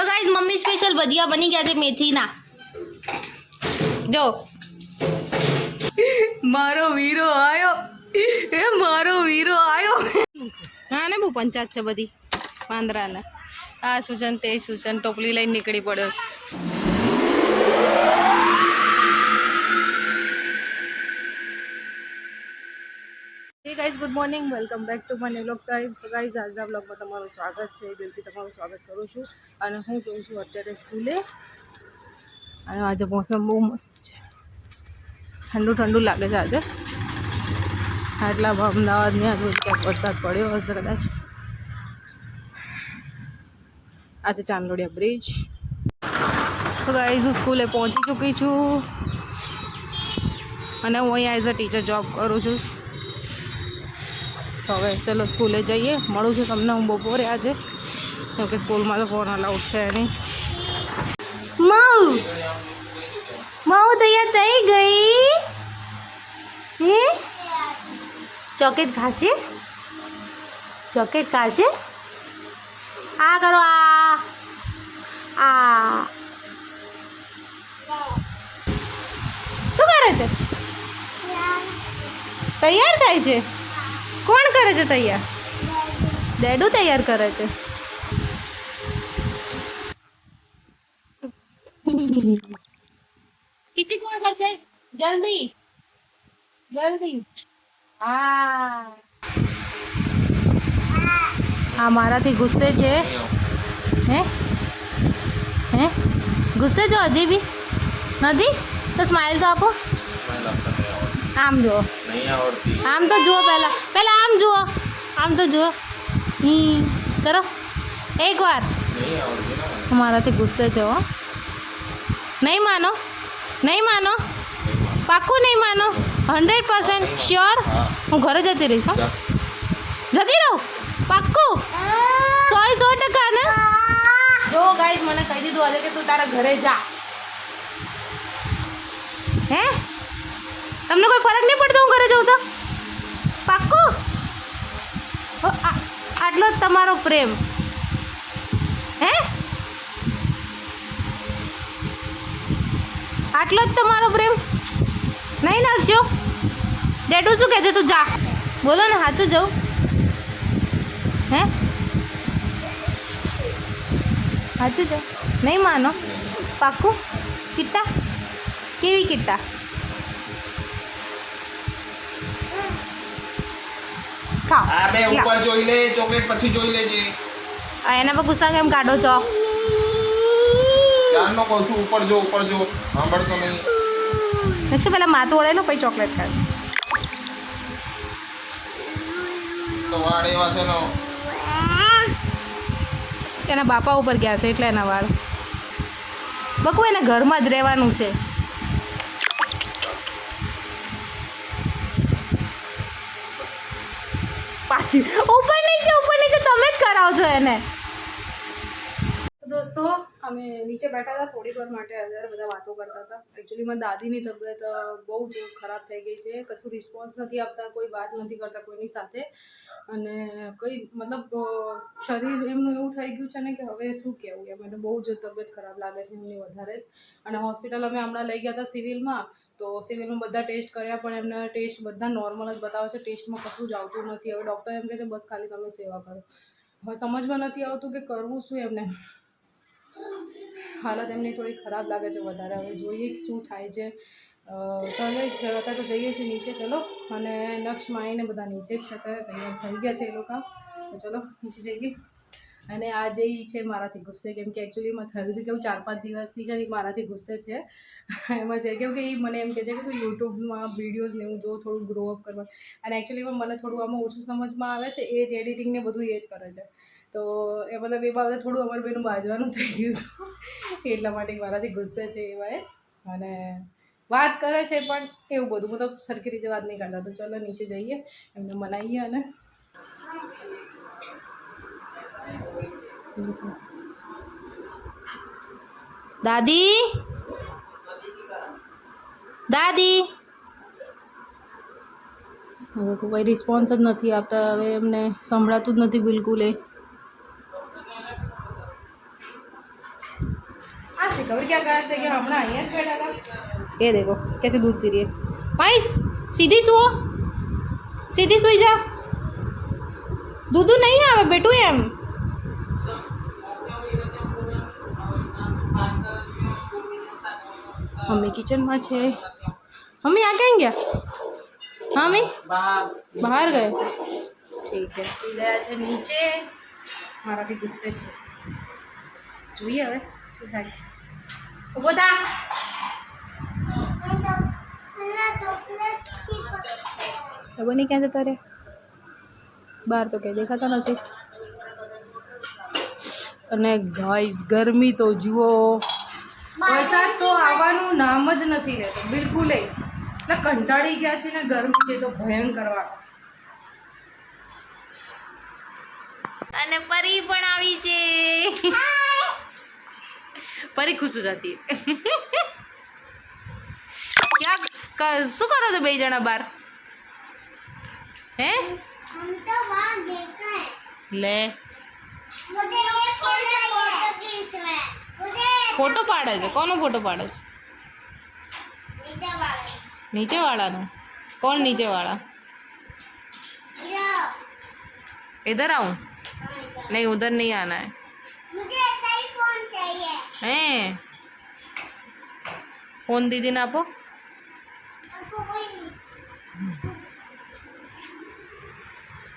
तो guys mummy special भजिया बनी गया है मेथी ना जो मारो वीरो आयो ए मारो वीरो आयो हाँ ने बहू पंचायत है बधी वांदरा ने आ सूचन ते सूचन टोपली लईने निकली पड़ो हे guys good morning welcome back to my new vlog side so guys આજના વ્લોગમાં તમારું સ્વાગત છે દિલથી તમારું સ્વાગત કરું છું અને હું જોઉં છું અત્યારે સ્કૂલે અને આજે મોસમ બહુ મસ્ત છે ઠંડુ ઠંડુ લાગે છે આજે આટલા અમદાવાદની આજુ ક્યાંક વરસાદ પડ્યો હશે કદાચ આજે ચાંદલોડિયા બ્રિજ સો ગાઈસ હું સ્કૂલે પહોંચી ચૂકી છું અને હું અહીંયા એઝ અ ટીચર જોબ કરું છું तो હવે चलो स्कूले जाइए મળું છું તમને હું બપોરે આજે કેમકે સ્કૂલમાં તો ફોન અલાઉડ છે નહીં મઉ તૈયાર થઈ ગઈ હે ચોકલેટ ખાશે ચોકલેટ ખાશે આ કરો આ શું કરે છે તૈયાર થાય છે કોણ કરે છે તૈયાર ડેડુ તૈયાર કરે છે किसी कोण करते जल्दी जल्दी हाँ माराथी गुस्से छे हैं हैं गुस्से जो हजी भी नदी तो स्माइल तो आपो आम जुओ आम तो जुओ पहला पहला आम तो जुओ करो एक बार हमारा तो गुस्से जो नहीं मानो पाक्कू नहीं मानो 100% श्योर हूँ घरे जती रहीश जती रहूँ पाक्कू 100% ने जो गाइस मैंने कही दीधुं आज कि तू तारा घरे जा हैं तमने कोई फरक नहीं पड़ता हूँ घरे जाऊँ तो पाक्कू आटलो ज तमारो प्रेम है आटलो ज तमारो प्रेम नहीं नाखशो डेडू शू कहे तू जा बोलो ने हाचू जाऊ है हाचू जाऊ नहीं मानो पाक्कू किट्टा केवी किट्टा આબે ઉપર જોઈ લે ચોકલેટ પછી જોઈ લેજે એના પર ગુસ્સા કેમ કાઢો છો જાનનો કહું છું ઉપર જો સાંભળતો નહીં નક્ષ પહેલા માથું ઓળેલો પછી ચોકલેટ ખાય તો વાળ એવા છે ને એના બાપા ઉપર ગયા છે એટલે એના વાળ બકુ એને ઘરમાં જ રહેવાનું છે પાછી ઉપર નીચે તમે જ કરાવો છો એને દોસ્તો અમે નીચે બેઠા હતા થોડી વાર માટે અંદર બધા વાતો કરતા હતા એકચ્યુઅલી મારી દાદીની તબિયત બહુ જ ખરાબ થઈ ગઈ છે કશું રિસ્પોન્સ નથી આપતા કોઈ વાત નથી કરતા કોઈની સાથે અને કોઈ મતલબ શરીર એમનું એવું થઈ ગયું છે ને કે હવે શું કહેવું એમ એને બહુ જ તબિયત ખરાબ લાગે છે એમની વધારે જ અને હોસ્પિટલ અમે હમણાં લઈ ગયા હતા સિવિલમાં તો સિવિલમાં બધા ટેસ્ટ કર્યા પણ એમને ટેસ્ટ બધા નોર્મલ જ બતાવે છે ટેસ્ટમાં કશું જ આવતું નથી હવે ડૉક્ટર એમ કહે છે બસ ખાલી તમે સેવા કરો હવે સમજમાં નથી આવતું કે કરવું શું એમને હાલત એમની થોડી ખરાબ લાગે છે વધારે હવે જોઈએ શું થાય છે ચાલો અત્યારે તો જઈએ છીએ નીચે ચલો અને નક્ષ માઈને બધા નીચે જ છે અત્યારે તૈયાર થઈ ગયા છે એ લોકો તો ચલો નીચે જઈએ અને આજે એ છે મારાથી ગુસ્સે કેમ કે એકચ્યુઅલીમાં થયું હતું કેવું 4-5 દિવસથી છે ને મારાથી ગુસ્સે છે એમાં છે કેવું કે એ મને એમ કહે છે કે તું યુટ્યુબમાં વિડીયોઝ ને હું જોઉં થોડું ગ્રો અપ કરવા અને એકચ્યુઅલીમાં મને થોડું આમાં ઓછું સમજમાં આવે છે એ જ એડિટિંગ ને બધું એ જ કરે છે તો એ મતલબ એ બાબતે થોડું અમારું બેનું બાજવાનું થઈ ગયું હતું એટલા માટે મારાથી ગુસ્સે છે એવા અને વાત કરે છે પણ એવું બધું મતલબ સરખી રીતે વાત નહીં કરતા તો ચલો નીચે જઈએ એમને મનાવીએ અને દાદી દાદી હવે કોઈ રિસ્પોન્સ જ નથી આપતા હવે એમને સંભળાતું જ નથી બિલકુલ એ कहाँ से खबर क्या गायब थे कि हमने અહીંયા જ बैठा था। ये देखो कैसे दूध पी रही है। माइस सीधी सुओ, सीधी सुई जा, दूध नहीं आवे बेटू एम। मम्मी किचन में छे। मम्मी आ कहीं गया? हाँ मम्मी बाहर गए। ठीक है गया છે નીચે। મારાથી ગુસ્સે છે, જોઈએ હવે શું થાય છે। ઊભો થા। ખબર નહીં ક્યાં જતા રે, બહાર તો કંઈ દેખાતા નથી। અને ગાઈસ ગરમી તો જુઓ, વરસાદ તો આવવાનું નામ જ નથી લેતો બિલકુલ। એટલે કંટાળી ગયા છે ને ગરમી તો ભયંકર વાળો। અને પરી પણ આવી છે। પરી ખુશ હો જાતી है। क्या શું કરો છો બે જણા બાર? હે हम तो वहाँ देख रहे हैं। ले मुझे ये फोटो खींच रहा है। मुझे ફોટો પાડે છે? કોનો ફોટો પાડે છે? नीचे वाला નીચે વાળાનો? કોણ નીચે વાળા? ये इधर आऊं? इधर। नहीं उधर नहीं आना है। मुझे ऐसा ही फोन चाहिए। हैं फोन दीदी ने आपो। आपको कोई नहीं।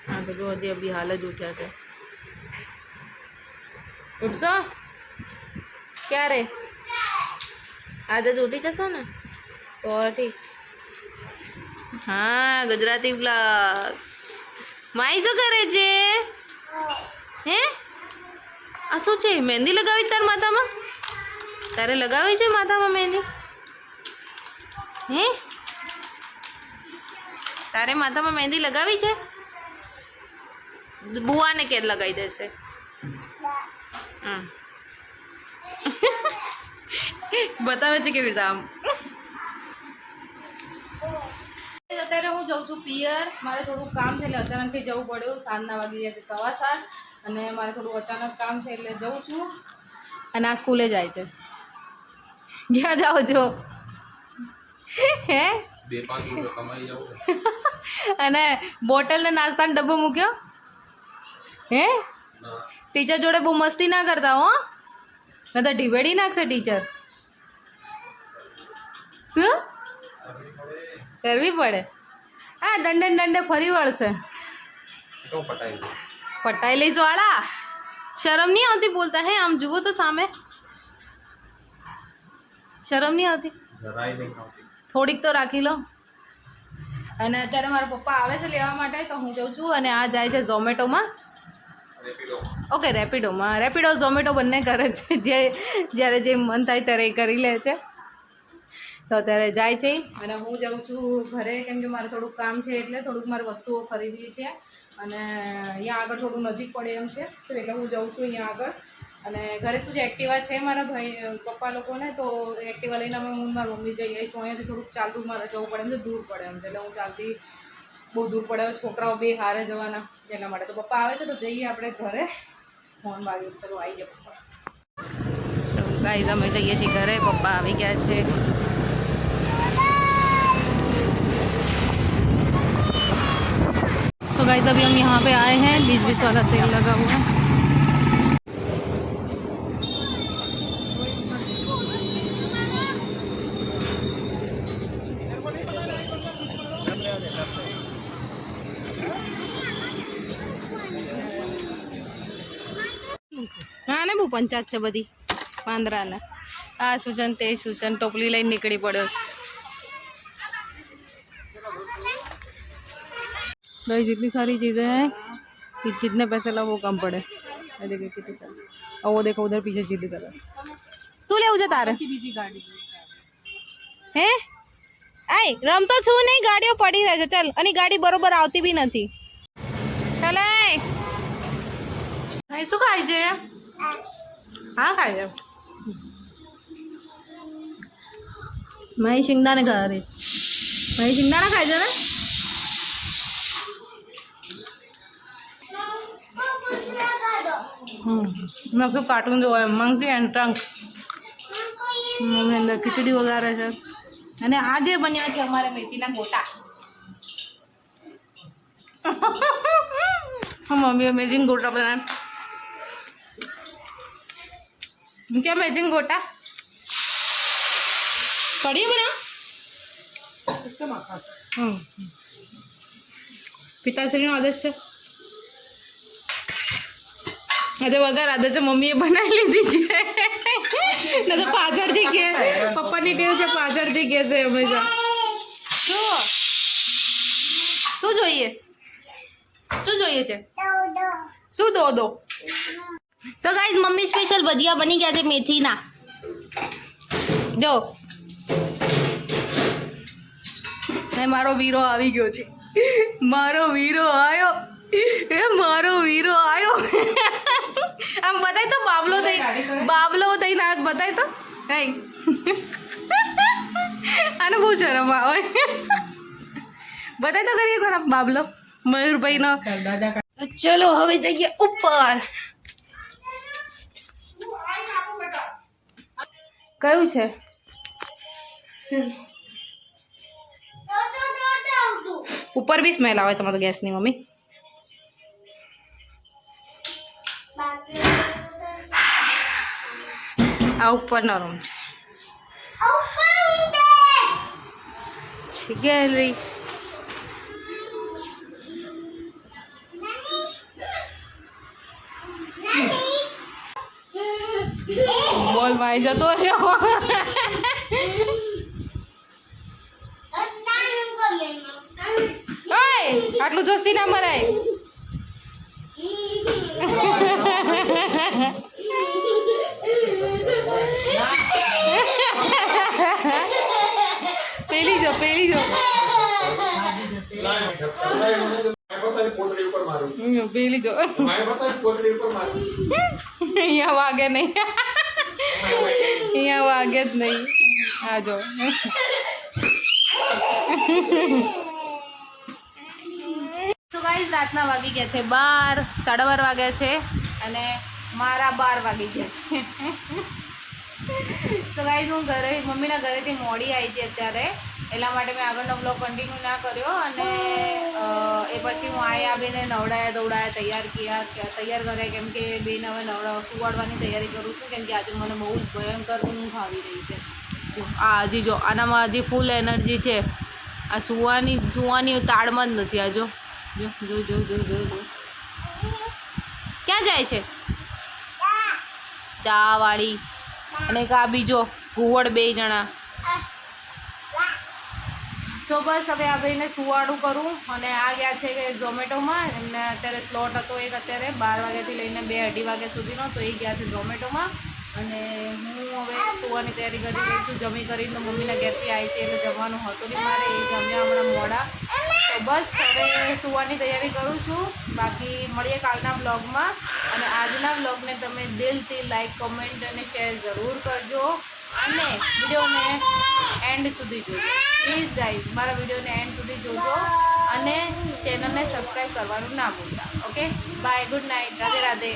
हाँ तो जो हजी अभी हाल ज उठ्या थे। उठशो क्या रे? आज ज उठी जशो ने तो ठीक। हाँ गुजराती ब्लॉग। माई शू करे छे? હે આ શું છે? મહેંદી લગાવી તાર માથામાં? તારે લગાવી છે માથામાં મહેંદી? હે તારે માથામાં મહેંદી લગાવી છે? બુઆને કે લગાવી દેશે। બતાવે છે કેવી રીતે આમ। અત્યારે હું જાઉં છું પિયર। મારે થોડું કામ છે એટલે અચાનકથી જવું પડ્યું। સાંજના વાગી ગયા છે 7:15 અને મારે થોડું અચાનક કામ છે એટલે જઉં છું। અને આ સ્કૂલે જાય છે। ક્યાં જાઓ છો? હે 2-5 રૂપિયા કમાઈ જાવ। અને બોટલ ને નાસ્તાનો ડબ્બો મૂક્યો? હે ટીચર જોડે બહુ મસ્તી ના કરતા હો, ન તો ઢીવેડી નાખશે ટીચર। શું કરવી પડે? હા દંડે દંડે ફરી વળશે। તો પટાઈ દે। પટાઈ લઈશ વાળા, શરમ નહીં આવતી બોલતા? હે આમ જુઓ તો સામે, શરમ નહીં આવતી? જરાય નહીં આવતી। થોડીક તો રાખી લો। અને અત્યારે મારા પપ્પા આવે છે લેવા માટે તો હું જાઉં છું। અને આ જાય છે ઝોમેટોમાં। રેપિડો। ઓકે રેપિડોમાં। રેપિડો ઝોમેટો બંને કરે છે, જે જ્યારે જે મન થાય ત્યારે એ કરી લે છે। તો અત્યારે જાય છે અને હું જાઉં છું ઘરે, કેમ કે મારે થોડુંક કામ છે એટલે થોડુંક મારે વસ્તુઓ ખરીદવી છે। અને અહીંયા આગળ થોડું નજીક પડે એમ છે તો એટલે હું જાઉં છું અહીંયા આગળ। અને ઘરે શું છે એક્ટિવા છે મારા ભાઈ પપ્પા લોકોને, તો એક્ટિવા લઈને અમે હું મારી મમ્મી જઈ આવીશ। તો અહીંયાથી થોડુંક ચાલતું મારે જવું પડે એમ છે, દૂર પડે એમ છે એટલે હું ચાલતી બહુ દૂર પડે। હવે છોકરાઓ બે હારે જવાના એટલા માટે। તો પપ્પા આવે છે તો જઈએ આપણે ઘરે। ફોન વાગ્યો, ચલો આવી જાય પપ્પા। ચલો ગાઈઝ અમે જઈએ છીએ ઘરે, પપ્પા આવી ગયા છે। तो गाइस अभी हम यहाँ पे आए हैं, 20-20 वाला सेल लगा हुआ है। हाँ ने बहू पंचायत है बधी वांदरा ने। आ सूचन ते सूचन टोपली लઈને નીકળી પડ્યો છે। गाइस इतनी सारी चीज़ें हैं कि कितने पैसे ला वो कम पड़े। ये देखिए कितनी सारी। और वो देखो उधर पीछे जिद कर रहा है। શું લેવું છે તારે? બીજી ગાડી હે? આય રમતો છું નહીં, ગાડીઓ પડી રહે છે। ચાલ, અને ગાડી બરોબર આવતી બી નથી। ચાલ આય। આય શું ખાય છે? હા ખાય છે। મારી શિંગદાને ઘરે મારી શિંગદાણા ખાય છે ને? मैं तो कार्टून जो है मंकी एंड ट्रंक। મમ્મી અંદર ખીચડી વઘારે છે અને આજે બન્યા છે અમારે મેથીના ગોટા. મમ્મી અમેઝિંગ ગોટા બનાવ્યા. क्या अमेजिंग गोटा कढ़ी बना पिताश्री નો આદેશ છે આજે વગર આદેશ મમ્મીએ બનાવી લીધી છે ને તો પાછળથી કે પપ્પાની ટેવ છે પાછળથી કે છે હંમેશા. શું જોઈએ છે શું દો તો ગાઈઝ મમ્મી સ્પેશિયલ ભજીયા બની ગયા છે મેથીના. જો ને મારો વીરો આવી ગયો છે. મારો વીરો આવ્યો આમ બતાય તો બાબલો થઈને આ બતાય તો કઈ આને બહુ શરમ આવે. બતાય તો કરીએ ખરાબ બાબલો મયુરભાઈનો. ચલો હવે જઈએ ઉપર. કયું છે ઉપર બી સ્મેલ આવે તમારો ગેસની મમ્મી. આ ઉપરનો રૂમ છે ગેલેરી. બોલ ભાઈ જતો રહ્યો. આટલું જોસ્તી ના મરાય. પેલી જો પેલી જો અહીંયા વાગે નહીં. અહીંયા વાગે જ નહીં. આ જો તો ગાઈઝ રાતના વાગી ગયા છે 12, 12:30 વાગ્યા છે અને મારા 12 વાગી ગયા છે. તો ગાઈઝ હું મમ્મીના ઘરેથી મોડી આવી હતી અત્યારે, એટલા માટે મેં આગળનો બ્લોગ કન્ટિન્યુ ના કર્યો. અને એ પછી હું આ બેને નવડાયા દોડાયા તૈયાર કર્યા કેમ કે બેન હવે સુવાડવાની તૈયારી કરું છું કેમ કે આજે મને બહુ જ ભયંકર ઊંઘ આવી રહી છે. જો આ હજી જો આનામાં હજી ફૂલ એનર્જી છે. આ સુવાની તાળમાં જ નથી. આ જો જો જો જો જો જો જો ક્યાં જાય છે ચા વાળી અને એક આ બીજો ઘુવડ, 2 જણા. સો બસ હવે આ ભાઈને સુવાડું કરું. અને આ ગયા છે કે ઝોમેટોમાં, એમને અત્યારે સ્લોટ હતો એક અત્યારે 12 વાગ્યાથી લઈને 2-2:30 વાગ્યા સુધીનો, તો એ ગયા છે ઝોમેટોમાં. અને હું હવે સુવાની તૈયારી કરી રહી છું. જમી કરીને મમ્મીના ઘેરથી આવી હતી એટલે જમવાનું હતું નહીં મારે, એ જમ્યા હમણાં મોડા. તો બસ હવે સુવાની તૈયારી કરું છું. બાકી મળીએ કાલના બ્લોગમાં. અને આજના બ્લોગને તમે દિલથી લાઈક, કમેન્ટ અને શેર જરૂર કરજો. અને વિડીયોને એન્ડ સુધી જોજો પ્લીઝ ગાઈઝ. મારા વિડીયોને એન્ડ સુધી જોજો અને ચેનલને સબસ્ક્રાઈબ કરવાનું ના ભૂલતા. Okay bye, good night, Radhe Radhe.